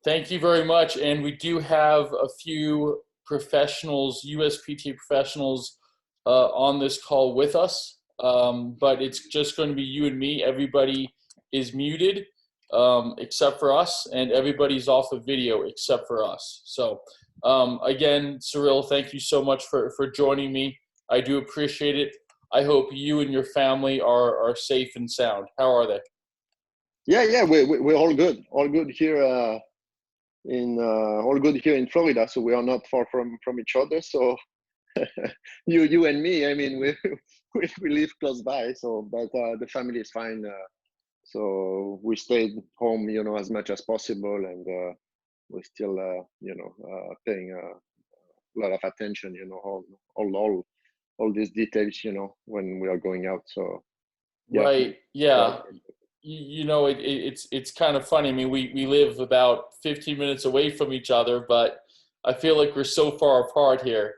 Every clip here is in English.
Thank you very much. And we do have a few professionals, USPTA professionals, on this call with us. But it's just going to be you and me. Everybody is muted except for us, and everybody's off of video except for us. So again, Cyril, thank you so much for joining me. I do appreciate it. I hope you and your family are safe and sound. How are they? Yeah, we're all good here all good here in Florida. So we are not far from each other. So you and me, I mean, we live close by. So, but the family is fine. So we stayed home, as much as possible, and we're still, paying a lot of attention, all these details, when we are going out. So yeah. Right. Yeah. It's kind of funny. I mean, we live about 15 minutes away from each other, but I feel like we're so far apart here.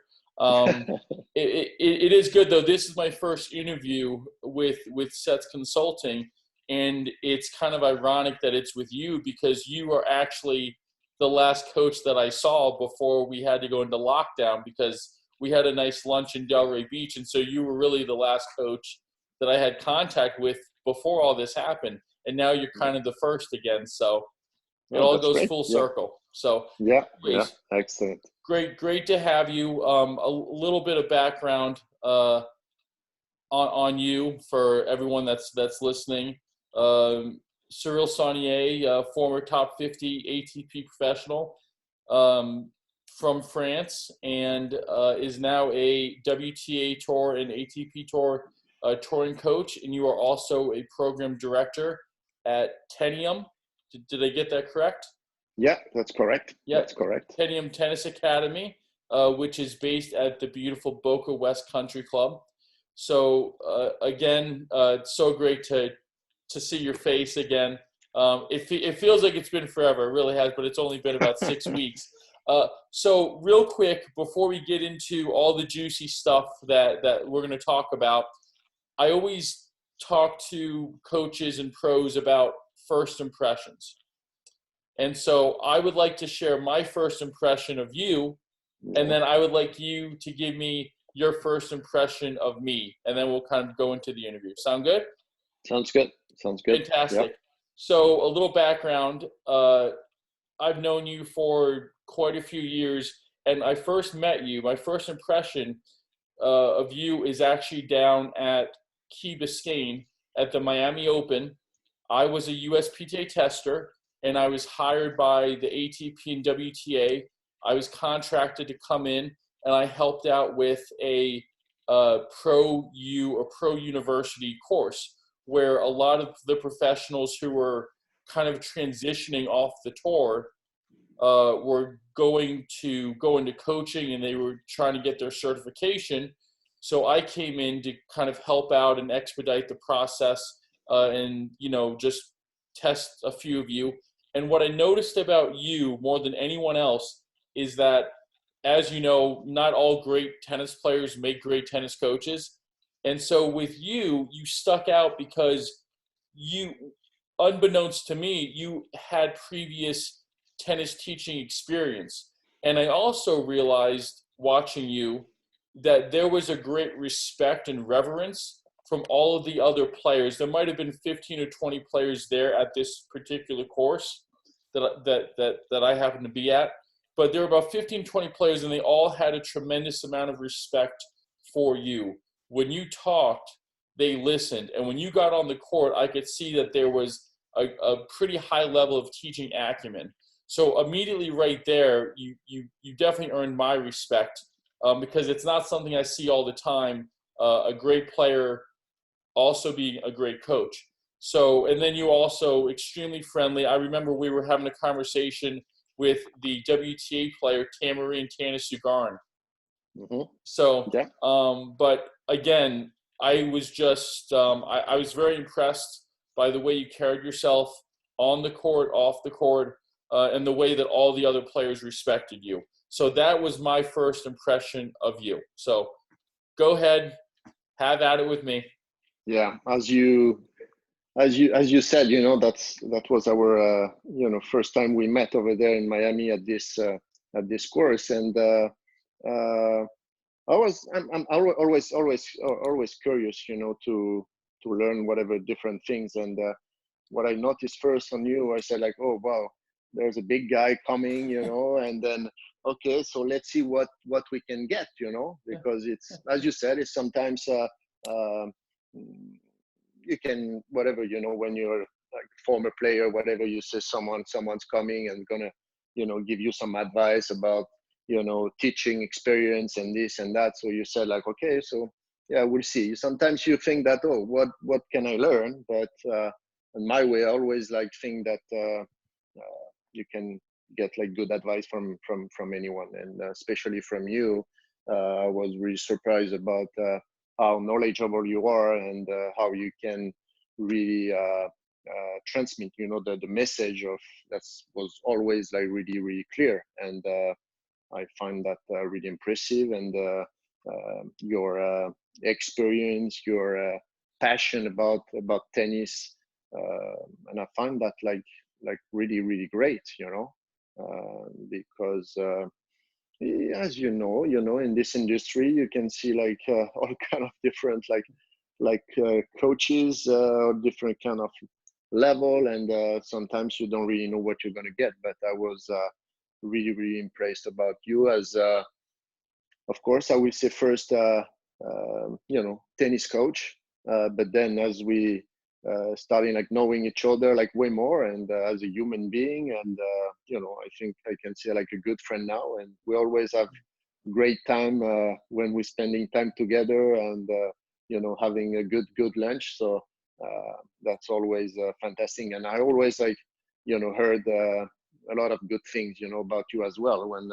It is good though. This is my first interview with Seth Consulting, and it's kind of ironic that it's with you because you are actually the last coach that I saw before we had to go into lockdown, because we had a nice lunch in Delray Beach, and so you were really the last coach that I had contact with before all this happened, and now you're kind of the first again. So it all goes great. full circle. So yeah, excellent. Great to have you. A little bit of background on you for everyone that's listening. Cyril Saulnier, former top 50 ATP professional from France, and is now a WTA Tour and ATP Tour touring coach, and you are also a program director at Tenium. Did I get that correct? Yeah, that's correct. Yeah, that's correct. Tenium Tennis Academy, which is based at the beautiful Boca West Country Club. So again, it's so great to see your face again. It feels like it's been forever. It really has, but it's only been about 6 weeks. So real quick, before we get into all the juicy stuff that we're going to talk about, I always talk to coaches and pros about first impressions. And so I would like to share my first impression of you, and then I would like you to give me your first impression of me, and then we'll kind of go into the interview. Sound good? Sounds good. Fantastic. Yep. So a little background. I've known you for quite a few years, and I first met you. My first impression of you is actually down at Key Biscayne at the Miami Open. I was a USPTA tester, and I was hired by the ATP and WTA. I was contracted to come in, and I helped out with a pro university course where a lot of the professionals who were kind of transitioning off the tour were going to go into coaching, and they were trying to get their certification. So I came in to kind of help out and expedite the process and, just test a few of you. And what I noticed about you more than anyone else is that, as you know, not all great tennis players make great tennis coaches. And so with you, you stuck out because you, unbeknownst to me, you had previous tennis teaching experience. And I also realized watching you that there was a great respect and reverence from all of the other players. There might have been 15 or 20 players there at this particular course that I happened to be at. But there were about 15, 20 players, and they all had a tremendous amount of respect for you. When you talked, they listened. And when you got on the court, I could see that there was a pretty high level of teaching acumen. So immediately right there, you definitely earned my respect because it's not something I see all the time, a great player also being a great coach. So, and then you also extremely friendly. I remember we were having a conversation with the WTA player, Tamarine Tanasugarn. Mm-hmm. So, yeah. But again, I was just, I was very impressed by the way you carried yourself on the court, off the court, and the way that all the other players respected you. So that was my first impression of you. So go ahead, have at it with me. Yeah, as you as you said, that was our first time we met over there in Miami at this course, and I'm always curious, to learn whatever different things. And what I noticed first on you, I said like, oh wow, there's a big guy coming, and then okay, so let's see what we can get, because it's, as you said, it's sometimes you can, whatever, when you're like former player, whatever, you say someone's coming and gonna give you some advice about teaching experience and this and that. So you said like, okay, so yeah, we'll see. Sometimes you think that, oh, what can I learn? But in my way, I always like think that you can get like good advice from anyone, and especially from you. I was really surprised about how knowledgeable you are, and how you can really transmit the message of that was always like really really clear. And I find that really impressive. And your experience, your passion about tennis, and I find that like really really great, because as in this industry you can see like all kind of different coaches, different kind of level, and sometimes you don't really know what you're going to get. But I was really really impressed about you as of course I will say first tennis coach, but then as we starting like knowing each other like way more, and as a human being, and I think I can say like a good friend now, and we always have great time when we're spending time together, and having a good lunch. So that's always fantastic. And I always like heard a lot of good things about you as well when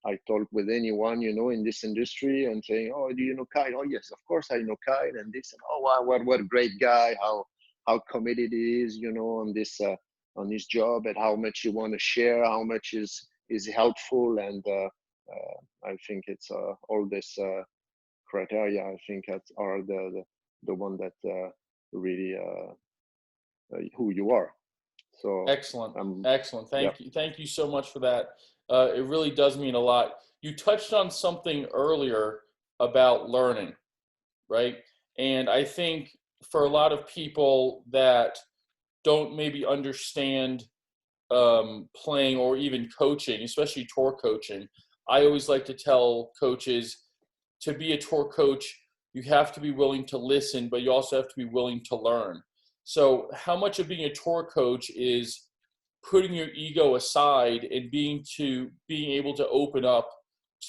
I talk with anyone in this industry, and saying, oh, do you know Kyle? Oh yes, of course I know Kyle, and this, and oh wow, what a great guy, how committed he is on this job, and how much you want to share, how much is helpful. And I think it's all this criteria, I think that are the one that really who you are. So excellent. Thank you so much for that. It really does mean a lot. You touched on something earlier about learning, right? And I think for a lot of people that don't maybe understand playing or even coaching, especially tour coaching, I always like to tell coaches, to be a tour coach, you have to be willing to listen, but you also have to be willing to learn. So how much of being a tour coach is putting your ego aside and being able to open up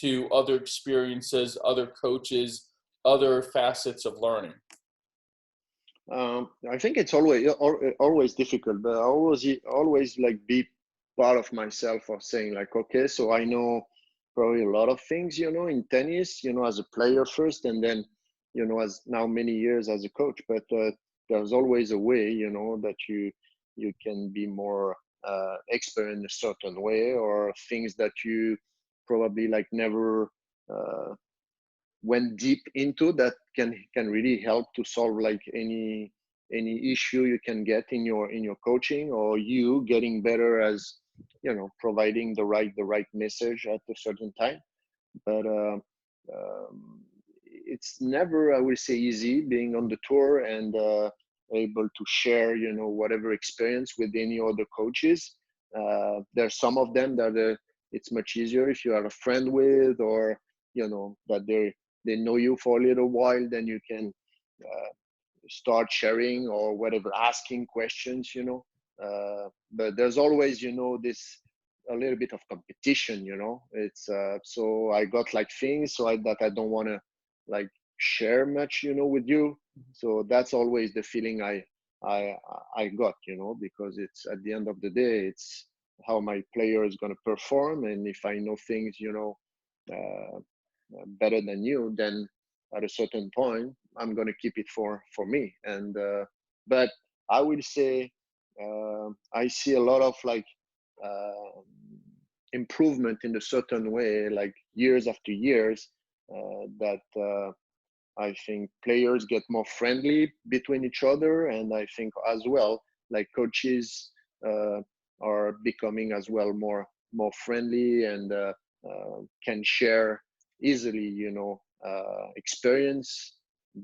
to other experiences, other coaches, other facets of learning? I think it's always difficult, but I always like be part of myself of saying like, okay, so I know probably a lot of things, in tennis, as a player first, and then, as now many years as a coach. But there's always a way, that you can be more expert in a certain way, or things that you probably like never went deep into, that can really help to solve like any issue you can get in your coaching, or you getting better as providing the right message at a certain time. But it's never, I would say, easy being on the tour and able to share whatever experience with any other coaches. There's some of them that it's much easier if you are a friend with, or that they know you for a little while, then you can start sharing or whatever, asking questions, but there's always this a little bit of competition, it's so I got like things that I don't want to like share much with you. So that's always the feeling I got, because it's at the end of the day, it's how my player is going to perform. And if I know things better than you, then at a certain point I'm going to keep it for me. And but I would say I see a lot of like improvement in a certain way, like years after years, that I think players get more friendly between each other, and I think as well, like coaches are becoming as well more friendly and can share easily,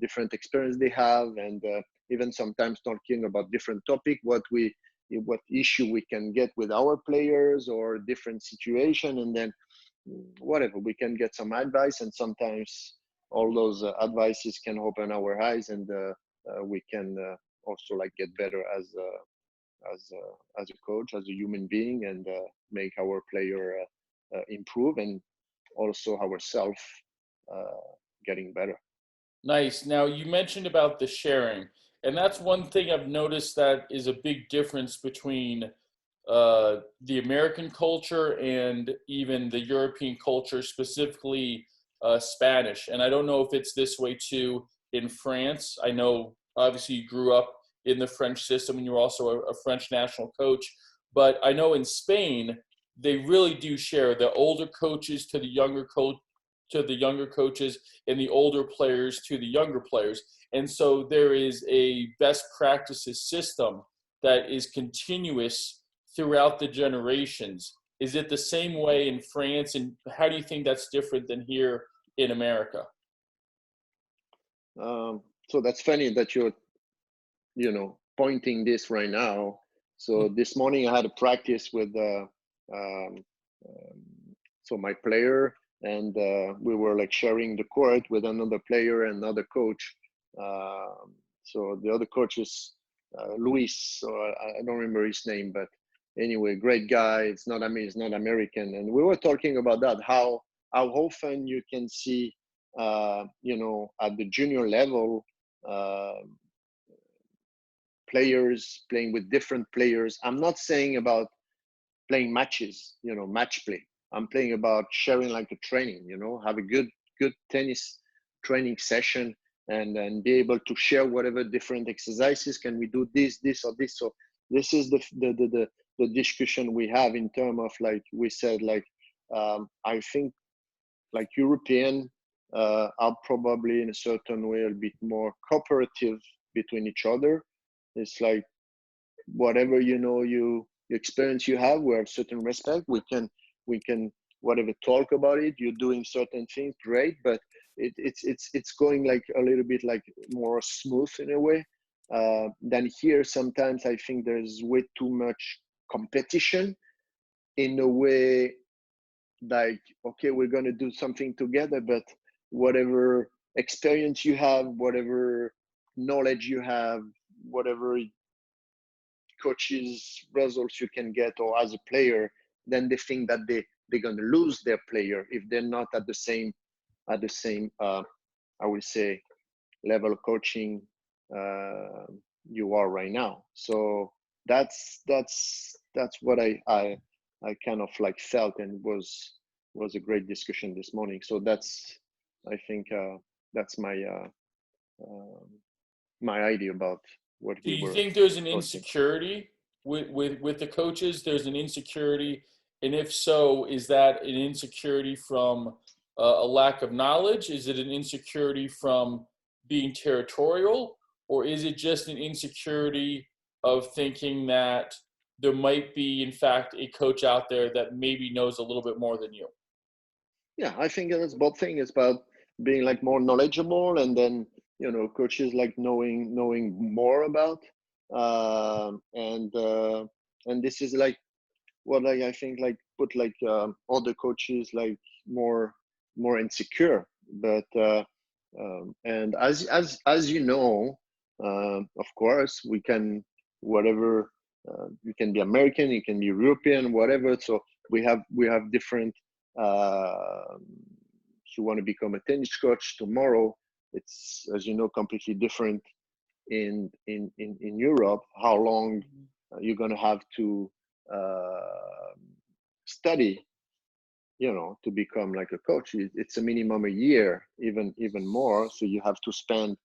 different experience they have, and even sometimes talking about different topic, what issue we can get with our players or different situation, and then whatever we can get some advice, and sometimes all those advices can open our eyes, and we can also like get better as a coach, as a human being, and make our player improve, and also ourselves getting better. Nice. Now, you mentioned about the sharing, and that's one thing I've noticed that is a big difference between the American culture and even the European culture, specifically Spanish. And I don't know if it's this way too in France. I know obviously you grew up in the French system and you're also a French national coach. But I know in Spain, they really do share the older coaches to the younger coaches and the older players to the younger players. And so there is a best practices system that is continuous throughout the generations. Is it the same way in France? And how do you think that's different than here in America? So that's funny that you're, pointing this right now. So this morning I had a practice with so my player, and we were like sharing the court with another player and another coach. So the other coach is Luis, so I don't remember his name, but anyway, great guy. It's not American, and we were talking about that, how often you can see at the junior level players playing with different players. I'm not saying about playing matches, match play. I'm playing about sharing like a training, have a good tennis training session, and then be able to share whatever different exercises. Can we do this or this? So this is the discussion we have in terms of, like we said, like I think like European are probably in a certain way a bit more cooperative between each other. It's like whatever you experience you have, we have certain respect. We can whatever talk about it. You're doing certain things, great, but it's going like a little bit like more smooth in a way than here. Sometimes I think there's way too much competition in a way, like, okay, we're going to do something together, but whatever experience you have, whatever knowledge you have, whatever coaches results you can get, or as a player, then they think that they're going to lose their player if they're not at the same I would say level of coaching you are right now. So that's what I kind of like felt, and was a great discussion this morning. So that's, I think that's my idea about what Do we you were think there's an talking. insecurity with the coaches? There's an insecurity, and if so, is that an insecurity from a lack of knowledge? Is it an insecurity from being territorial, or is it just an insecurity of thinking that there might be, in fact, a coach out there that maybe knows a little bit more than you? Yeah, I think it's both things. It's about being like more knowledgeable, and then coaches like knowing more about, and this is like what I think like put like other coaches like more insecure. But and as you know, of course we can whatever you can be American, you can be European, whatever. So we have different. If you want to become a tennis coach tomorrow, it's, as you know, completely different in Europe. How long you're going to have to study, to become like a coach. It's a minimum a year, even more. So you have to spend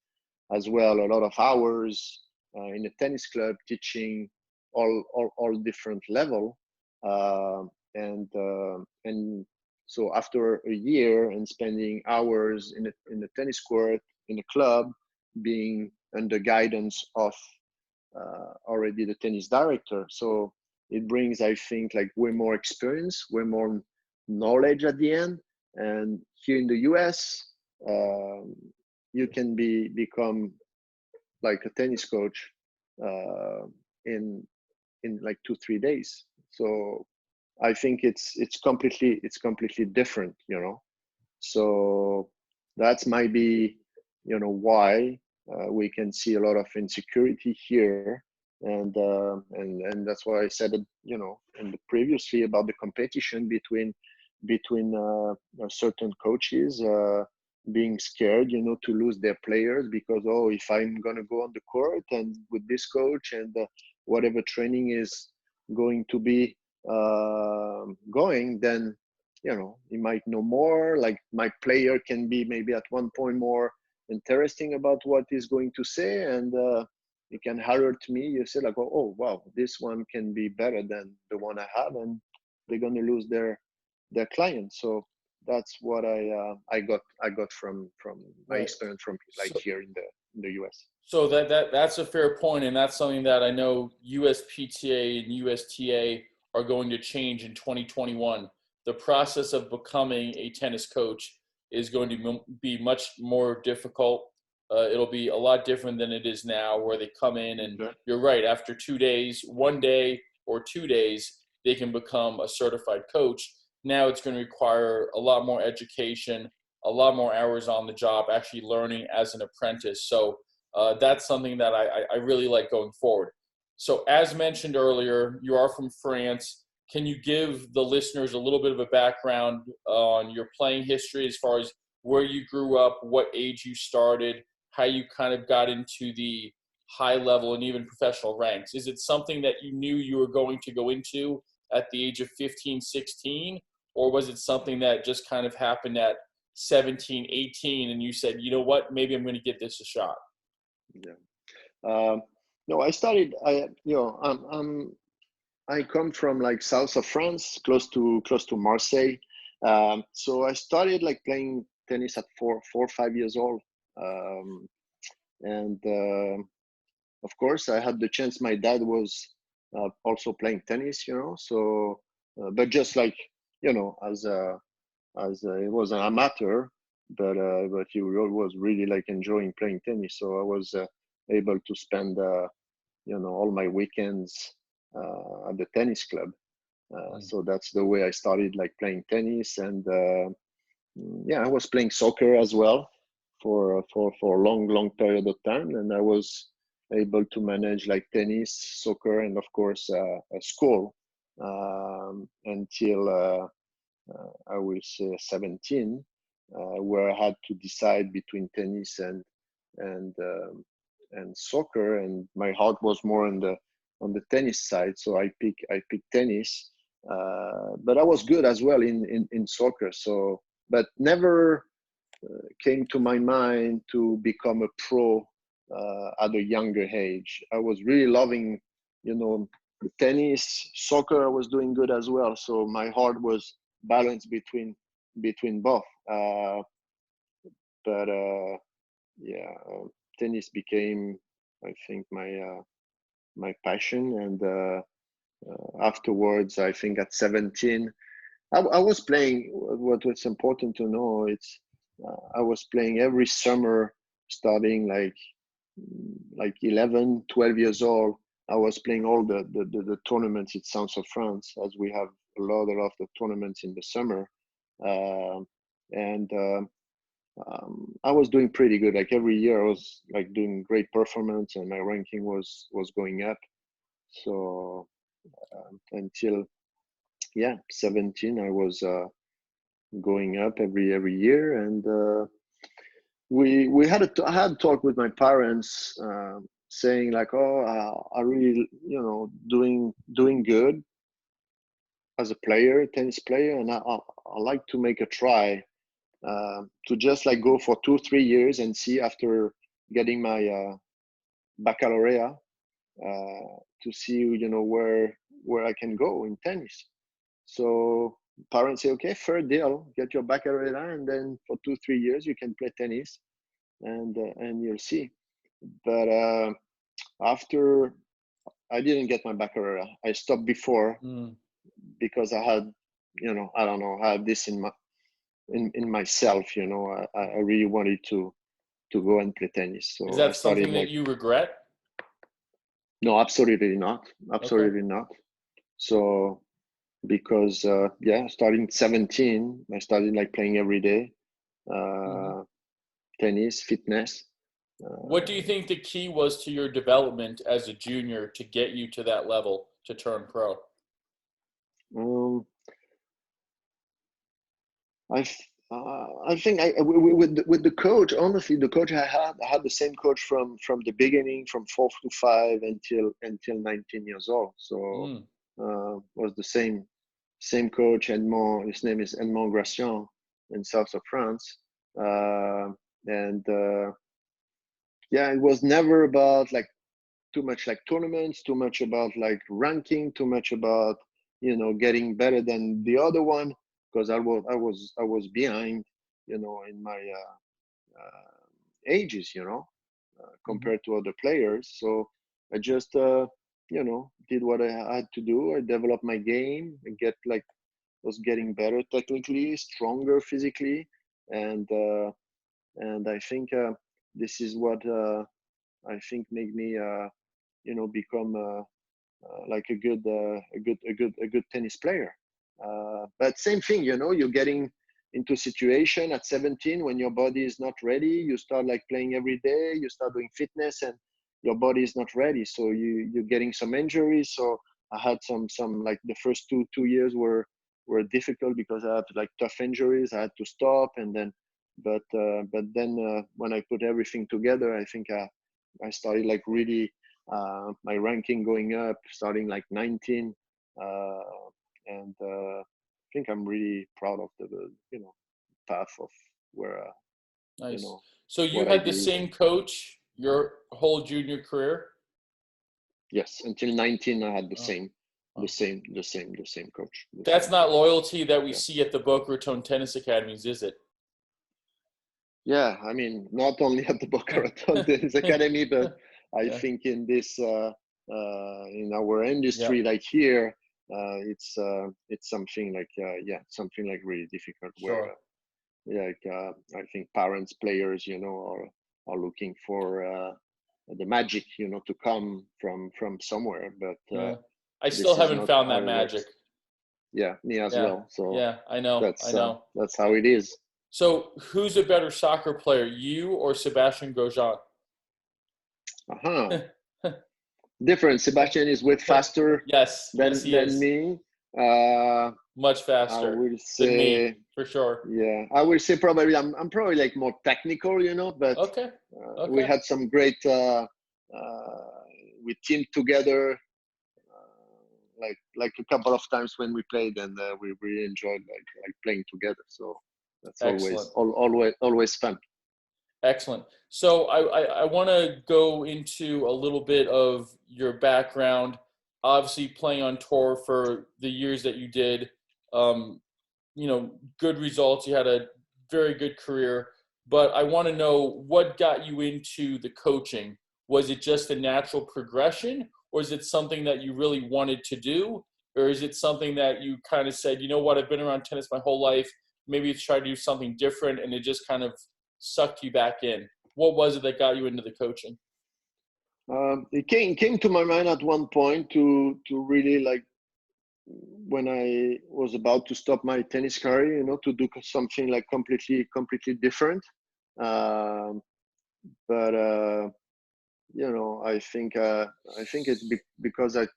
as well a lot of hours in a tennis club teaching all different level, and so after a year and spending hours in the tennis court in a club, being under guidance of already the tennis director. So it brings, I think, like way more experience, way more knowledge at the end. And here in the US, you can become like a tennis coach uh, in like 2-3 days. So I think it's completely different, you know. So that's might be, you know, why we can see a lot of insecurity here, and that's why I said it, you know, in the previously about the competition between certain coaches being scared, you know, to lose their players because, oh, if I'm gonna go on the court and with this coach and whatever training is going to be going, then you know, he might know more. Like my player can be maybe at one point more interesting about what he's going to say, and it can alert me. You say like, oh wow, this one can be better than the one I have, and they're gonna lose their client. So that's what I got from my Right. experience from like So, here in the US. so that's a fair point, and that's something that I know USPTA and USTA are going to change in 2021. The process of becoming a tennis coach is going to be much more difficult. It'll be a lot different than it is now, where they come in and Okay. you're right, after 2 days, 1 day or 2 days, they can become a certified coach. Now it's going to require a lot more education, a lot more hours on the job, actually learning as an apprentice. So that's something that I really like going forward. So as mentioned earlier, you are from France. Can you give the listeners a little bit of a background on your playing history as far as where you grew up, what age you started, how you kind of got into the high level and even professional ranks? Is it something that you knew you were going to go into at the age of 15, 16? Or was it something that just kind of happened at 17, 18 and you said, you know what, maybe I'm going to give this a shot? Yeah. No, I started. You know, I come from like south of France, close to Marseille. So I started like playing tennis at 4 or 5 years old, um, and of course I had the chance. My dad was also playing tennis, you know. So, but just like, you know, it was an amateur, but he was really like enjoying playing tennis. So I was able to spend you know, all my weekends at the tennis club. So that's the way I started like playing tennis, and yeah, I was playing soccer as well for a long period of time, and I was able to manage like tennis, soccer, and of course a school until I will say 17, where I had to decide between tennis and um, and soccer, and my heart was more on the tennis side, so I picked tennis. But I was good as well in soccer, so but never came to my mind to become a pro at a younger age. I was really loving, you know, the tennis, soccer. I was doing good as well, so my heart was balanced between both. But yeah, tennis became, I think, my passion, and afterwards, I think at 17, I was playing. What's important to know, it's I was playing every summer, starting like 11, 12 years old. I was playing all the tournaments in South of France, as we have a lot of the tournaments in the summer. Um and I was doing pretty good. Like every year, I was like doing great performance, and my ranking was going up. So until, yeah, 17, I was going up every year, and we had I had a talk with my parents, saying like, oh, I really, you know, doing good as a player, tennis player, and I like to make a try to just like go for 2-3 years and see after getting my baccalaureate, to see, you know, where I can go in tennis. So parents say, okay, fair deal, get your baccalaureate, and then for 2-3 years you can play tennis. and you'll see. But after I didn't get my baccalaureate, I stopped before because I had, I don't know, I had this in myself. I really wanted to go and play tennis. Is So I that started something that like, you regret? no, absolutely not, Okay. absolutely not. So because starting 17, I started like playing every day, tennis, fitness. What do you think the key was to your development as a junior to get you to that level to turn pro? Um, I think with the coach. Honestly, the coach I had the same coach from the beginning, from 4 to 5 until 19 years old. So was the same coach, Edmond. His name is Edmond Gracian in south of France, and it was never about like too much like tournaments, too much about like ranking, too much about getting better than the other one, because I was behind, in my ages, compared to other players. So I just did what I had to do. I developed my game and was getting better technically, stronger physically, and I think this is what I think made me become like a good tennis player. But same thing, you're getting into a situation at 17 when your body is not ready. You start like playing every day. You start doing fitness, and your body is not ready. So you're getting some injuries. So I had some like the first two years were difficult because I had like tough injuries. I had to stop, and then but then when I put everything together, I think I started like really my ranking going up, starting like 19, and I think I'm really proud of the path of where Nice. So you what I had the did. same coach your whole junior career? Yes, until 19, I had the Oh, same, the oh. same, the same, the same coach. The That's same not coach. loyalty that we Yeah. see at the Boca Raton tennis academies, is it? Yeah, I mean, not only at the Boca Raton Tennis Academy, but I Yeah. think in this in our Yeah. industry, like here, it's something like something like really difficult. Where Sure. I think parents, players, are looking for the magic, to come from somewhere. But Yeah. I still this is haven't not found how that it magic. works. Yeah, me as Yeah. well. So Yeah. I know. I know. that's how it is. So who's a better soccer player, you or Sebastian Grosjean? Uh-huh. Different. Sebastian is way faster Yes. Yes, he than is. me. Uh, Much I faster will than me, say, for sure. yeah, I will say probably I'm probably like more technical, but Okay. we Okay. had some great. We teamed together like a couple of times when we played, and we really enjoyed like playing together. So that's Excellent. always fun. Excellent. So I want to go into a little bit of your background. Obviously, playing on tour for the years that you did, um, good results. You had a very good career. But I want to know what got you into the coaching. Was it just a natural progression, or is it something that you really wanted to do? Or is it something that you kind of said, you know what, I've been around tennis my whole life. Maybe it's try to do something different, and it just kind of sucked you back in? What was it that got you into the coaching? It came to my mind at one point to really like when I was about to stop my tennis career, to do something like completely different. Um, but I think it's because I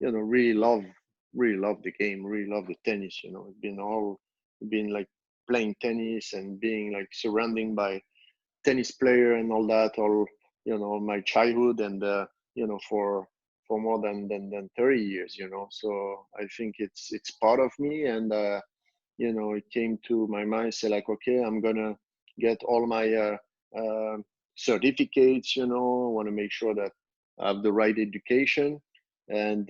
really love the game, really love the tennis. It's been like playing tennis and being like surrounding by tennis player and all that, all my childhood, and for more than 30 years. So I think it's part of me, and it came to my mind, say like, okay, I'm gonna get all my certificates. I want to make sure that I have the right education, and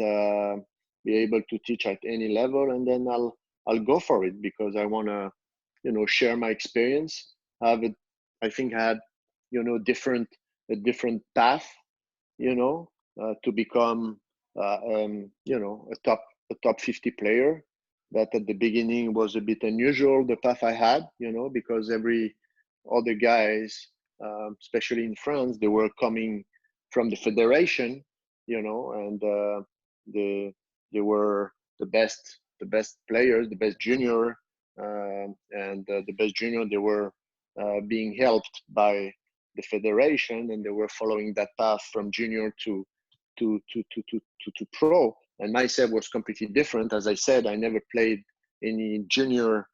be able to teach at any level, and then I'll go for it, because I want to share my experience. I think I had a different path, to become, a top 50 player. That at the beginning was a bit unusual, the path I had, because every other guys, especially in France, they were coming from the federation, and they were the best players, the best junior, and the best junior. They were being helped by the federation, and they were following that path from junior to pro. And myself was completely different. As I said, I never played any junior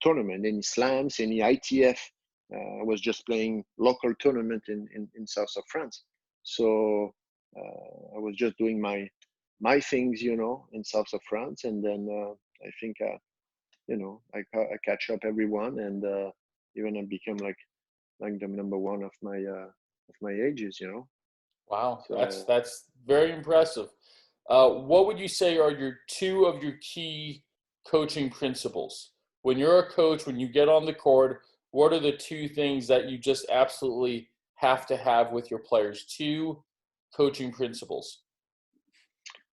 tournament, any slams, any ITF. I was just playing local tournament in south of France. So I was just doing my things, in south of France, and then I think I catch up everyone, and even I became like the number one of my ages, Wow, So that's very impressive. What would you say are two of your key coaching principles? When you're a coach, when you get on the court, what are the two things that you just absolutely have to have with your players? Two coaching principles.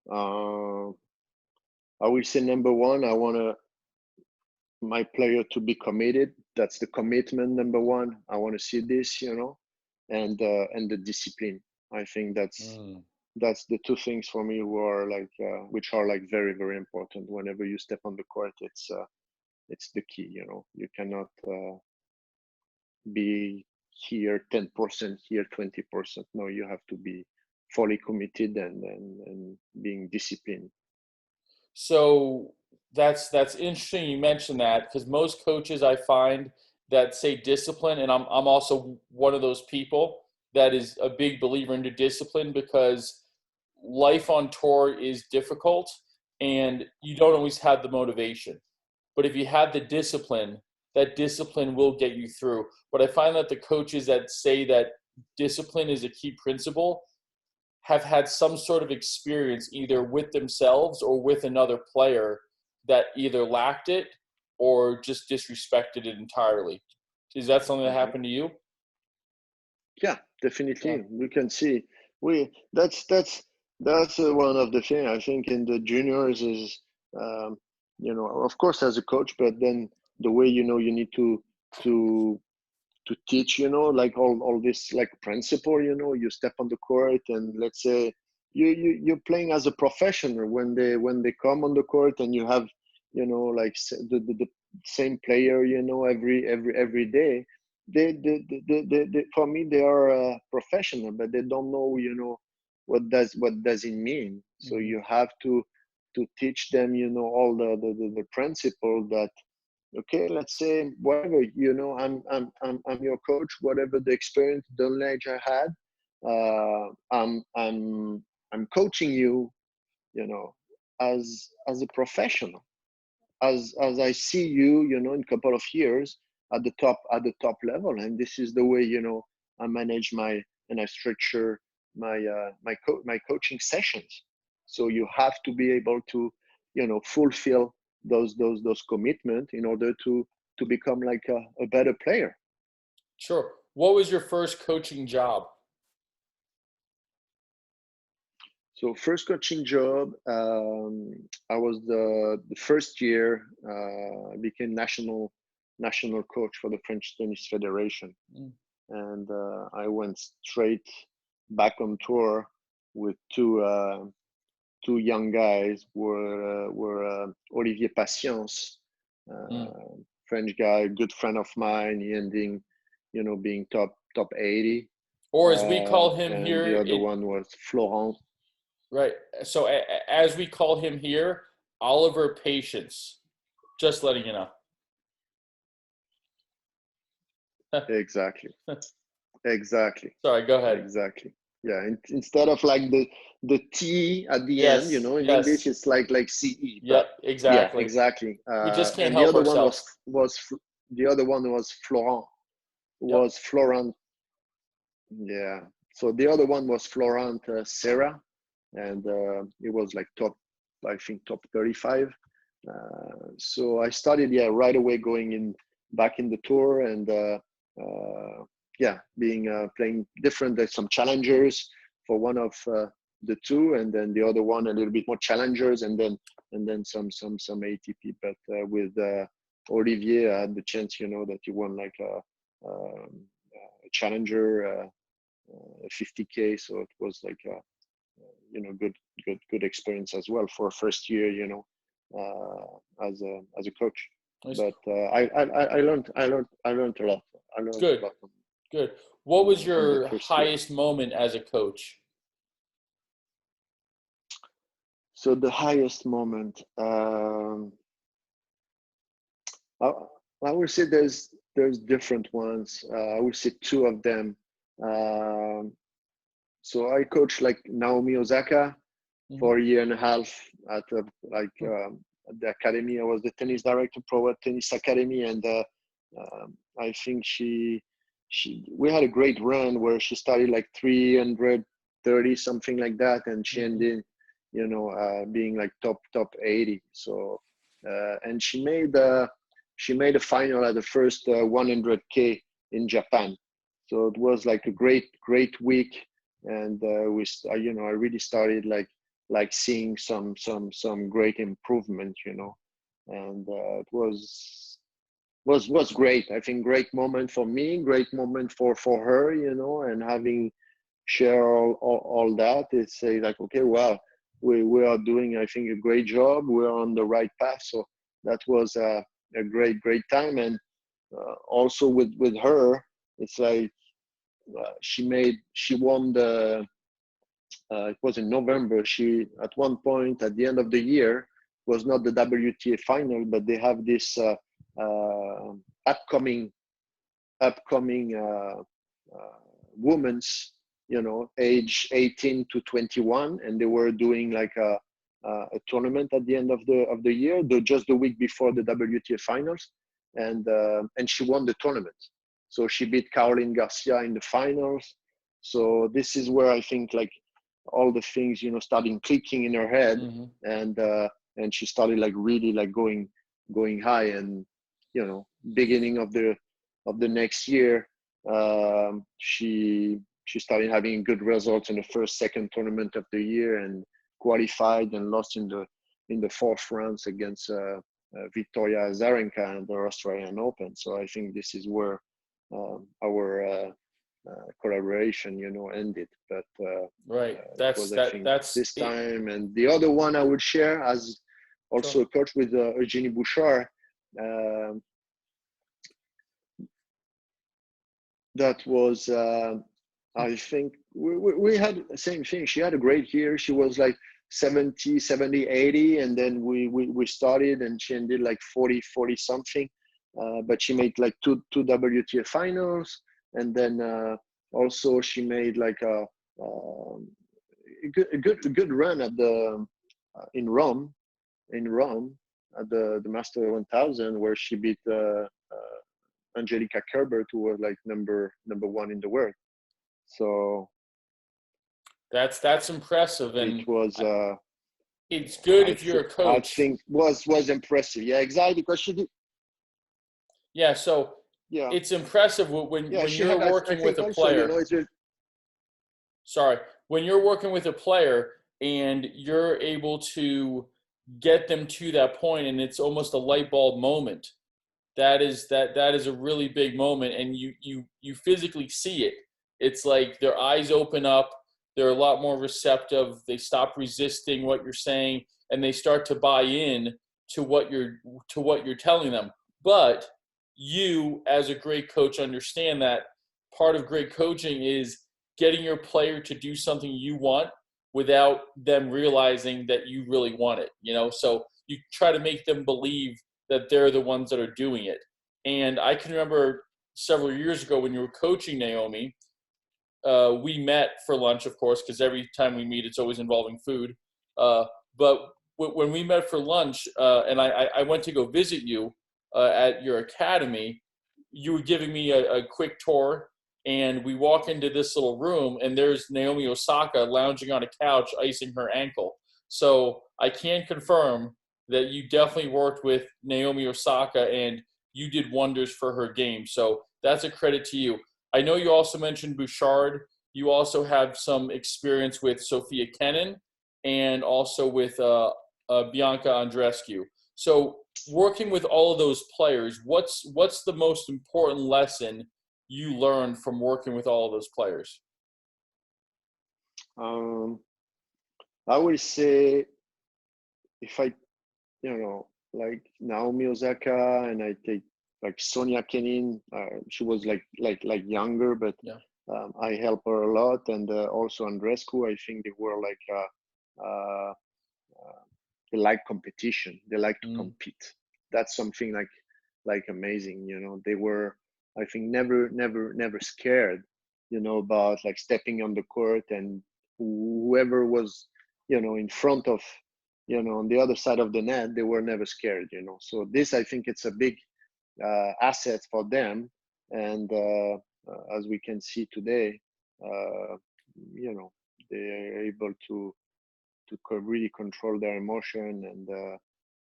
I will say number one, I want my player to be committed. That's the commitment, number one. I want to see this, and the discipline. I think that's the two things for me who are which are very, very important. Whenever you step on the court, it's the key. You cannot be here 10%, here 20%. No, you have to be fully committed and being disciplined. So that's interesting you mentioned that, because most coaches I find that say discipline, and I'm also one of those people that is a big believer into discipline, because life on tour is difficult and you don't always have the motivation. But if you have the discipline, that discipline will get you through. But I find that the coaches that say that discipline is a key principle have had some sort of experience either with themselves or with another player that either lacked it or just disrespected it entirely. Is that something that happened to you? Yeah, definitely. Yeah. We can see that's one of the things I think in the juniors is, of course as a coach, but then the way, you need to teach, like all this principle, you step on the court, and let's say you're playing as a professional when they come on the court, and you have, the same player, every day. They for me, they are professional, but they don't know, what does it mean. So you have to teach them, all the principle that, okay, let's say whatever, I'm your coach, whatever the experience, the knowledge I had, I'm coaching you, as a professional, as I see you, in a couple of years at the top level. And this is the way, I manage and I structure my coaching sessions. So you have to be able to, fulfill those commitments in order to become a better player. Sure. What was your first coaching job? So first coaching job, I was the first year, became national coach for the French Tennis Federation. And I went straight back on tour with two young guys. Were Olivier Patience, French guy, good friend of mine. He ending, being top 80. Or as we call him and here, the other one was Florent. Right. So as we call him here, Oliver Patience. Just letting you know. Exactly. Sorry, go ahead. Exactly. Yeah. Instead of the T at the end, in English, it's like CE. Yep, exactly. Yeah, exactly. We just can't and help the other ourselves. the other one was Florent. Was Florent. Yeah. So the other one was Florent Serra, and it was top 35. So I started right away going back in the tour, and being playing different. There's some challengers for one of the two, and then the other one a little bit more challengers, and then some ATP. But with Olivier, I had the chance, that he won like a challenger 50K, so it was like good experience as well for first year, as a coach. Nice. But I learned a lot. I learned Good. a lot. Good. What was your highest moment as a coach? So the highest moment, I would say there's different ones. I would say two of them. So I coached like Naomi Osaka for a year and a half at the academy. I was the tennis director, Pro Tennis Academy, and I think we had a great run where she started like 330 something like that, and she ended being like top 80. So and she made a final at the first 100K in Japan. So it was like a great week, and I really started like seeing some great improvement, and it was great. I think great moment for me, great moment for her, and having share all that, it's like, okay, wow, we are doing, I think, a great job. We're on the right path. So that was a great time. And also with her, it's like she won the it was in November. She, at one point at the end of the year, was not the WTA final, but they have this upcoming women's, age 18 to 21, and they were doing like a tournament at the end of the year, just the week before the WTA finals, and she won the tournament. So she beat Caroline Garcia in the finals. So this is where I think like all the things, starting clicking in her head, and she started like really like going high, and beginning of the next year, she started having good results in the second tournament of the year, and qualified and lost in the fourth rounds against Victoria Azarenka in the Australian Open. So I think this is where our collaboration, ended. But right, that's this time. And the other one I would share as also a coach with Eugenie Bouchard. That was I think we had the same thing. She had a great year. She was like 70, 80, and then we started, and she ended like 40 something. But she made like two WTA finals, and then also she made like a good run at the in Rome at the Master 1000, where she beat Angelica Kerber, who was like number one in the world. So that's impressive, and it was. It's good if you're a coach. I think was impressive. Yeah, exactly, because she did. Yeah, so yeah, it's impressive when you're working with a player. Sorry, when you're working with a player and you're able to get them to that point, and it's almost a light bulb moment. That is a really big moment, and you physically see it. It's like their eyes open up. They're a lot more receptive. They stop resisting what you're saying, and they start to buy in to what you're telling them. But you, as a great coach, understand that part of great coaching is getting your player to do something you want without them realizing that you really want it. So you try to make them believe that they're the ones that are doing it. And I can remember several years ago when you were coaching Naomi, we met for lunch, of course, because every time we meet, it's always involving food. But when we met for lunch, and I went to go visit you at your academy, you were giving me a quick tour, and we walk into this little room, and there's Naomi Osaka lounging on a couch, icing her ankle. So I can confirm that you definitely worked with Naomi Osaka, and you did wonders for her game. So that's a credit to you. I know you also mentioned Bouchard. You also have some experience with Sophia Kenin and also with Bianca Andreescu. So working with all of those players, what's the most important lesson you learned from working with all of those players? I would say if I, like Naomi Osaka, and I take like Sonia Kenin, she was like younger, but Yeah. I help her a lot, and also Andreescu. I think they were like they like competition. They like to compete. That's something like amazing. They were, I think, never scared. About like stepping on the court, and whoever was in front of on the other side of the net, they were never scared. So this, I think, it's a big asset for them, and as we can see today, they're able to really control their emotion, and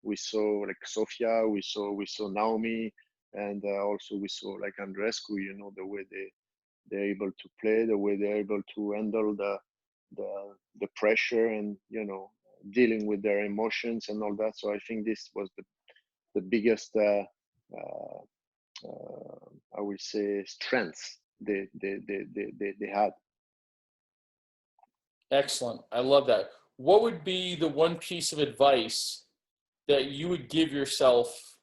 we saw like Sofia, we saw Naomi, and also we saw like Andreescu, the way they're able to play, the way they're able to handle the pressure, and dealing with their emotions and all that. So I think this was the biggest I would say strengths they had. Excellent. I love that. What would be the one piece of advice that you would give yourself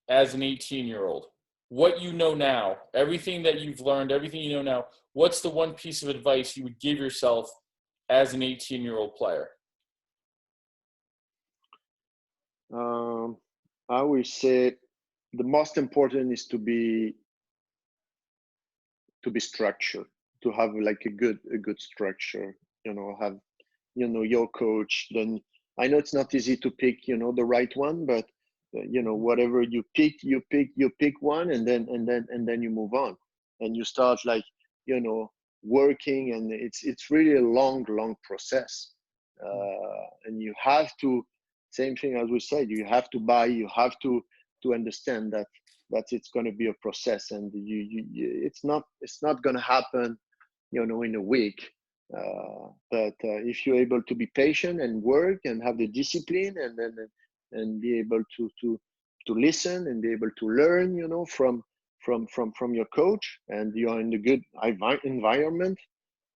as an 18-year-old? What you know now, everything that you've learned, everything you know now, what's the one piece of advice you would give yourself as an 18-year-old player? I would say the most important is to be structured, to have like a good structure, have your coach. Then I know it's not easy to pick the right one, but whatever you pick one, and then you move on, and you start like working, and it's really a long process, and you have to, same thing as we said, you have to you have to understand that it's going to be a process, and it's not going to happen in a week, but if you're able to be patient and work and have the discipline, and be able to listen and be able to learn from your coach, and you're in a good environment,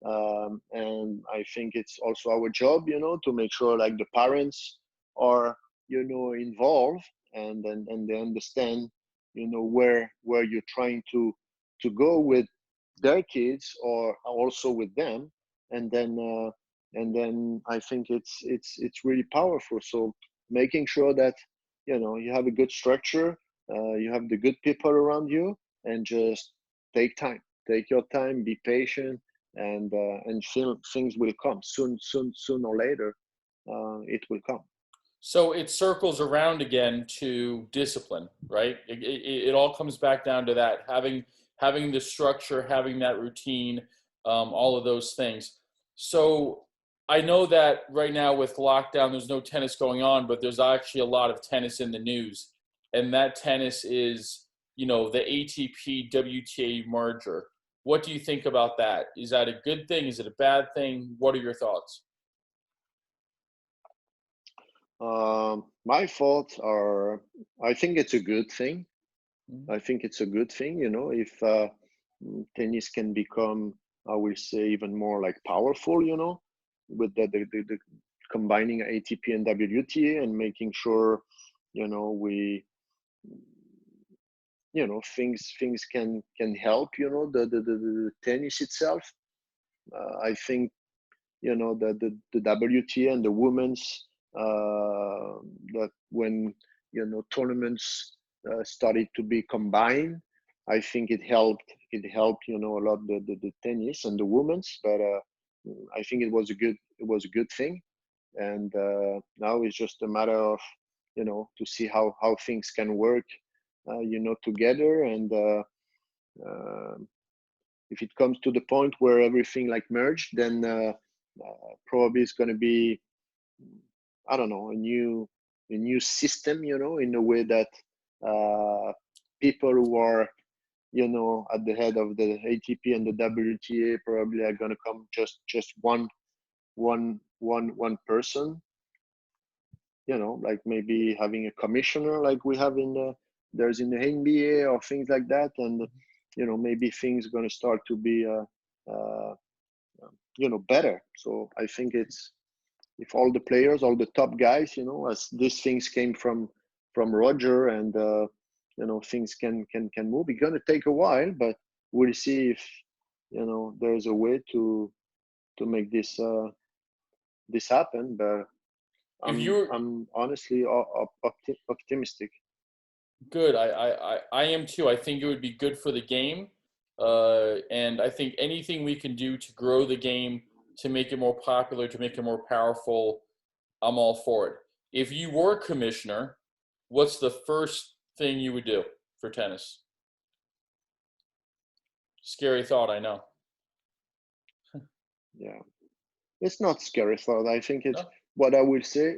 and I think it's also our job to make sure like the parents are involved, and they understand where you're trying to go with their kids, or also with them, and then I think it's really powerful. So making sure that you have a good structure, you have the good people around you, and just take your time, be patient, and things will come soon or later. It will come. So it circles around again to discipline, right? It all comes back down to that, having the structure, having that routine, all of those things. So I know that right now with lockdown, there's no tennis going on, but there's actually a lot of tennis in the news. And that tennis is, the ATP WTA merger. What do you think about that? Is that a good thing? Is it a bad thing? What are your thoughts? My thoughts are, I think it's a good thing. I think it's a good thing, if tennis can become, I will say, even more like powerful, with the combining ATP and WTA, and making sure, we, things can help, the tennis itself. I think, the WTA and the women's, that when tournaments started to be combined, I think it helped a lot the tennis and the women's, but I think it was a good thing, and now it's just a matter of to see how things can work together, and if it comes to the point where everything like merged, then probably it's going to be, I don't know, a new system, in a way that people who are at the head of the ATP and the WTA probably are gonna come just one person. Like maybe having a commissioner like we have there's in the NBA or things like that, and maybe things gonna start to be better. So I think it's if all the players, all the top guys, as these things came from Roger, and things can move. It's gonna take a while, but we'll see if there's a way to make this happen. But I'm honestly optimistic. Good. I am too. I think it would be good for the game. And I think anything we can do to grow the game, to make it more popular, to make it more powerful, I'm all for it. If you were commissioner, what's the first thing you would do for tennis? Scary thought, I know. Yeah, it's not scary thought. I think it's No? what I will say.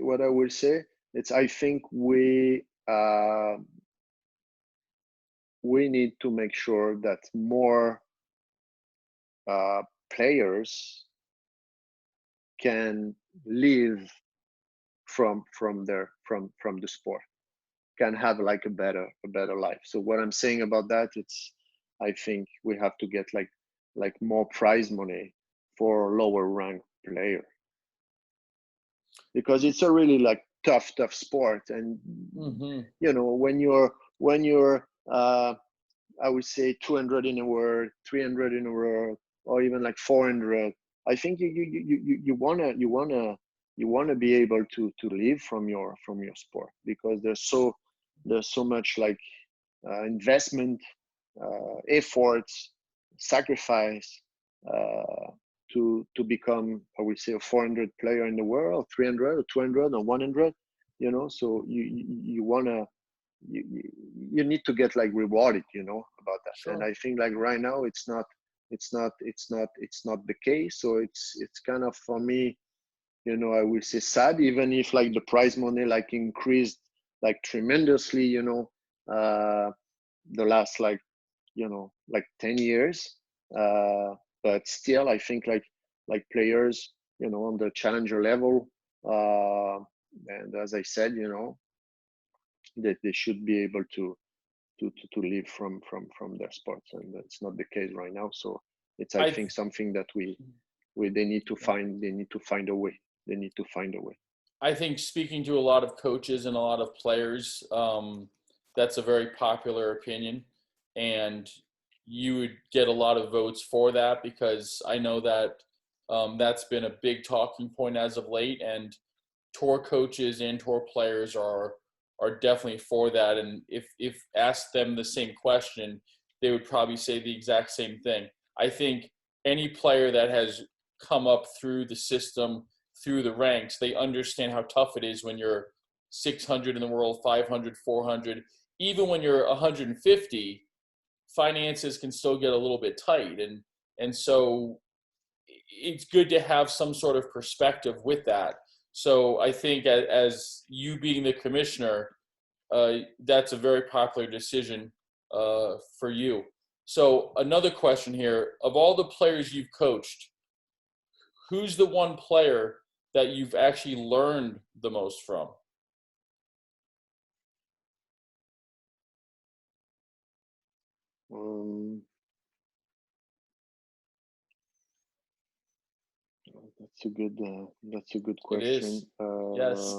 It's I think we need to make sure that more players can live from the sport, can have like a better life. So what I'm saying about that, it's I think we have to get like more prize money for lower ranked player, because it's a really like tough sport. And when you're I would say 200 in a world, 300 in a world, or even like 400, I think you wanna be able to live from your sport, because there's so much like investment, efforts, sacrifice to become, I would say, a 400 player in the world, 300 or 200 or 100. So you need to get like rewarded, about that. Sure. And I think like right now it's not the case. So it's kind of, for me, I will say sad, even if like the prize money like increased like tremendously, the last like 10 years. But still I think like players, on the challenger level, and as I said, that they should be able to live from their sports, and that's not the case right now. So it's I think something that they need to find a way. I think, speaking to a lot of coaches and a lot of players, that's a very popular opinion, and you would get a lot of votes for that, because I know that that's been a big talking point as of late, and tour coaches and tour players are definitely for that. And if asked them the same question, they would probably say the exact same thing. I think any player that has come up through the system, through the ranks, they understand how tough it is when you're 600 in the world, 500, 400. Even when you're 150, finances can still get a little bit tight. And so it's good to have some sort of perspective with that. So I think, as you being the commissioner, that's a very popular decision for you. So another question here: of all the players you've coached, who's the one player that you've actually learned the most from? That's a good question. It is. Yes.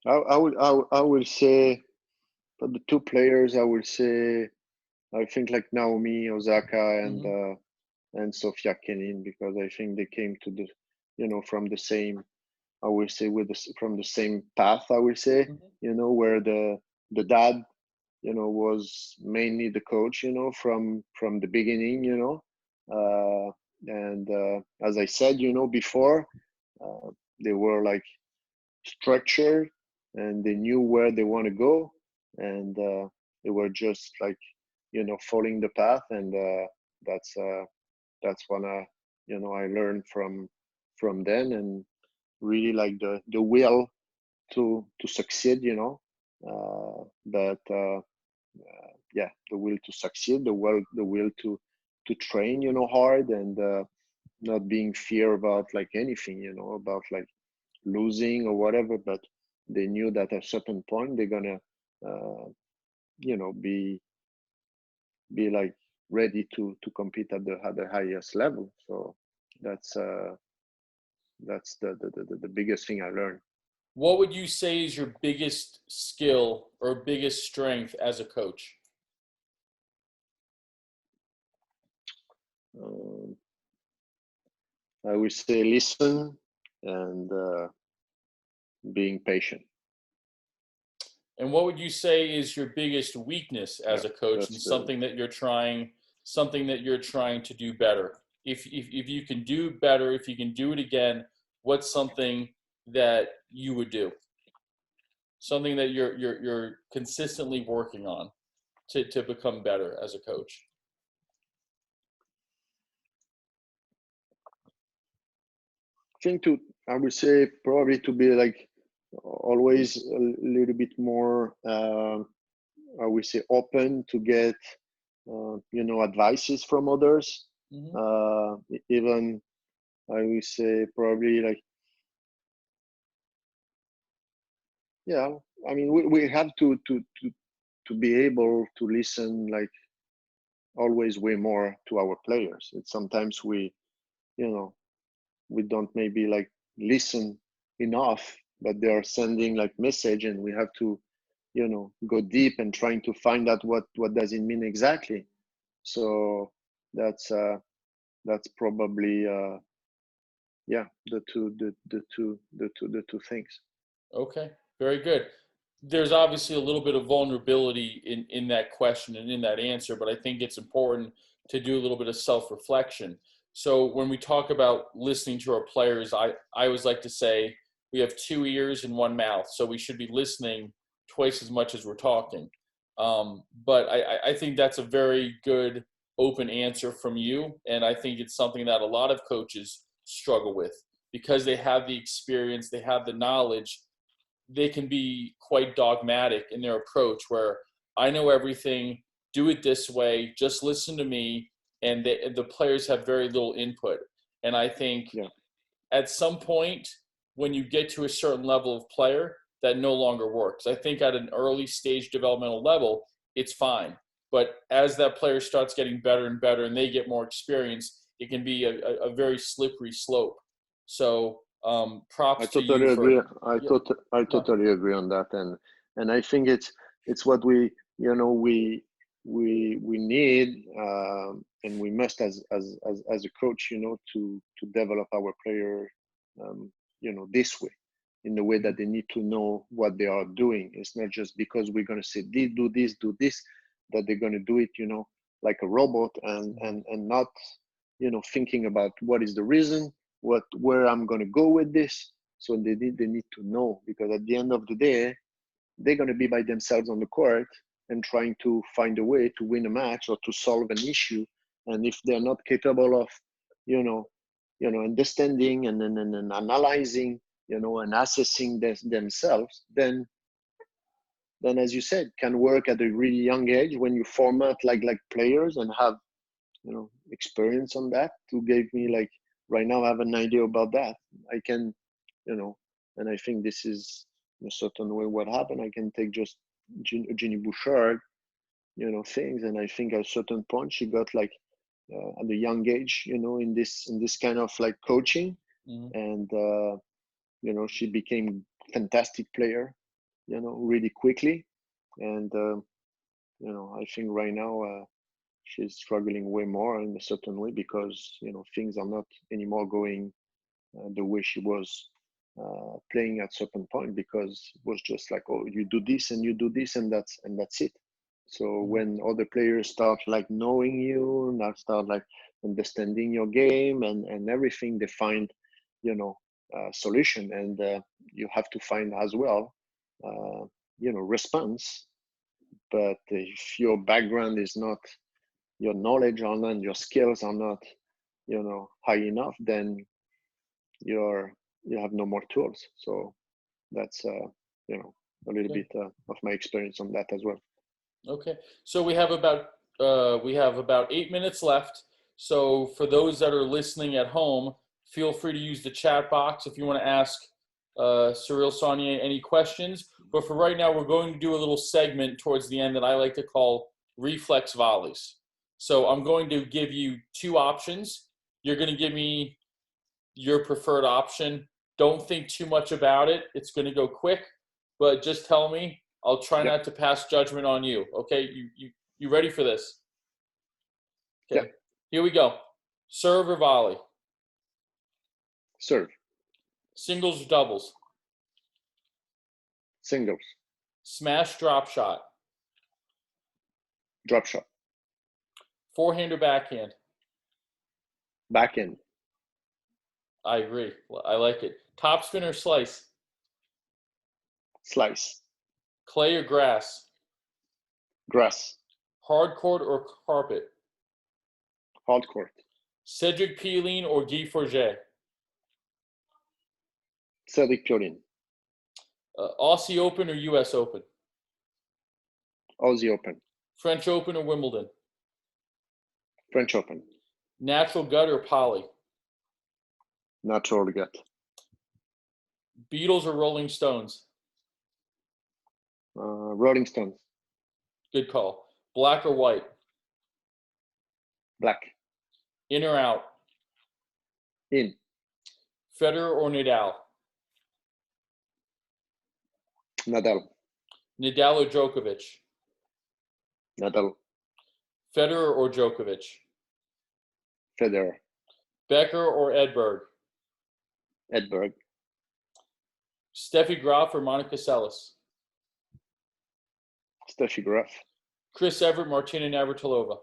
I will say, for the two players, I will say, I think like Naomi Osaka and Sofia Kenin, because I think they came to the, from the same, I will say, from the same path, I will say, where the dad, was mainly the coach, from the beginning, and as I said, before, they were like structured, and they knew where they want to go, and they were just like, following the path. And that's what I learned from them, and really like the will to succeed, but yeah, the will to succeed, the will to train, hard, and not being fear about like anything, about like losing or whatever. But they knew that at a certain point they're gonna, be like ready to compete at the highest level. So that's the biggest thing I learned. What would you say is your biggest skill or biggest strength as a coach? Um, I would say listen and being patient. And what would you say is your biggest weakness as Yeah, a coach, and that's the. something that you're trying to do better? If you can do better, if you can do it again, what's something that you would do? Something that you're consistently working on to become better as a coach. I would say probably to be like always a little bit more, I would say, open to get, advices from others. Even I would say probably like, yeah, I mean, we have to be able to listen like always way more to our players. It's sometimes you know, we don't maybe like listen enough, but they are sending like message, and we have to, go deep and trying to find out what does it mean exactly. So that's probably yeah, the two things. Okay, very good. There's obviously a little bit of vulnerability in that question and in that answer, but I think it's important to do a little bit of self-reflection. So when we talk about listening to our players, I always like to say we have two ears and one mouth, so we should be listening twice as much as we're talking. But I think that's a very good open answer from you, and I think it's something that a lot of coaches struggle with because they have the experience, they have the knowledge. They can be quite dogmatic in their approach where I know everything, do it this way, just listen to me, and the players have very little input. And I think Yeah, at some point when you get to a certain level of player, that no longer works. I think at an early stage developmental level, it's fine. But as that player starts getting better and better and they get more experience, it can be a very slippery slope. So I props to you totally for, agree. yeah, I yeah. totally agree on that, and I think it's what we need, and we must as a coach, to develop our player, this way, in the way that they need to know what they are doing. It's not just because we're going to say do this, that they're going to do it, like a robot, and not, thinking about what is the reason, where I'm going to go with this. So they need to know, because at the end of the day, they're going to be by themselves on the court and trying to find a way to win a match or to solve an issue. And if they're not capable of, you know, understanding and analyzing, and assessing themselves, then as you said, can work at a really young age when you format like players and have, experience on that to give me like right now I have an idea about that. I can, you know, and I think this is in a certain way what happened. I can take just Ginny Bouchard, things, and I think at a certain point she got like at a young age, in this kind of like coaching, Mhm. and she became fantastic player, really quickly, and I think right now she's struggling way more in a certain way because things are not anymore going the way she was playing at certain point, because it was just like, oh, you do this and you do this and that's it. So Mhm. when other players start like knowing you, now start like understanding your game and everything, they find solution, and you have to find as well response. But if your background is not, your knowledge are not, your skills are not high enough, then you have no more tools. So that's you know, a little bit of my experience on that as well. Okay, so we have about 8 minutes left. So for those that are listening at home, feel free to use the chat box if you want to ask Cyril Saulnier any questions. But for right now, we're going to do a little segment towards the end that I like to call Reflex Volleys. So I'm going to give you two options. You're going to give me your preferred option. Don't think too much about it. It's going to go quick, but just tell me. I'll try not to pass judgment on you. Okay, you ready for this? Okay, Here we go. Serve or volley? Serve. Singles or doubles? Singles. Smash, drop shot? Drop shot. Forehand or backhand? Backhand. I agree. I like it. Topspin or slice? Slice. Clay or grass? Grass. Hard court or carpet? Hard court. Cedric Pioline or Guy Forget? Cedric Pioline. Aussie Open or US Open? Aussie Open. French Open or Wimbledon? French Open. Natural gut or poly? Natural gut. Beatles or Rolling Stones? Rolling Stones. Good call. Black or white? Black. In or out? In. Federer or Nadal? Nadal. Nadal or Djokovic? Nadal. Federer or Djokovic? Federer. Becker or Edberg? Edberg. Steffi Graf or Monica Seles? Steffi Graf. Chris Evert, Martina Navratilova?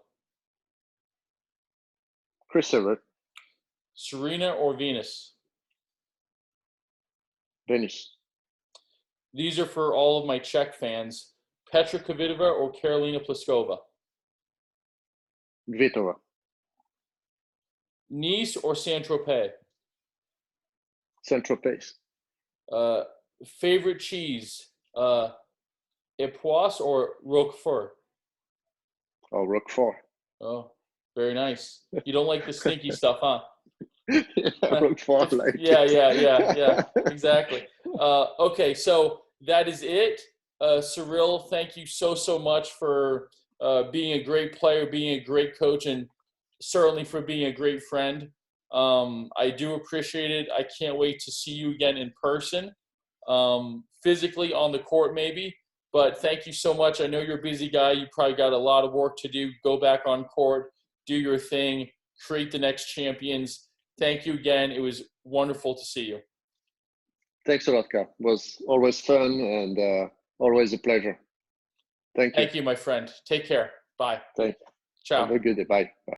Chris Evert. Serena or Venus? Venus. These are for all of my Czech fans. Petra Kvitova or Karolina Pliskova? Kvitova. Nice or Saint-Tropez? Saint-Tropez. Favorite cheese? Epoisse or Roquefort? Oh, Roquefort. Oh, very nice. You don't like the stinky stuff, huh? Roquefort, like yeah, exactly. Okay, so that is it. Cyril, thank you so much for being a great player, being a great coach, and certainly for being a great friend. I do appreciate it. I can't wait to see you again in person, physically on the court maybe. But thank you so much. I know you're a busy guy. You probably got a lot of work to do. Go back on court, do your thing, create the next champions. Thank you again. It was wonderful to see you. Thanks a lot, Kyle. It was always fun and always a pleasure. Thank you. Thank you, my friend. Take care. Bye. Thank you. Ciao. Have a good day. Bye. Bye.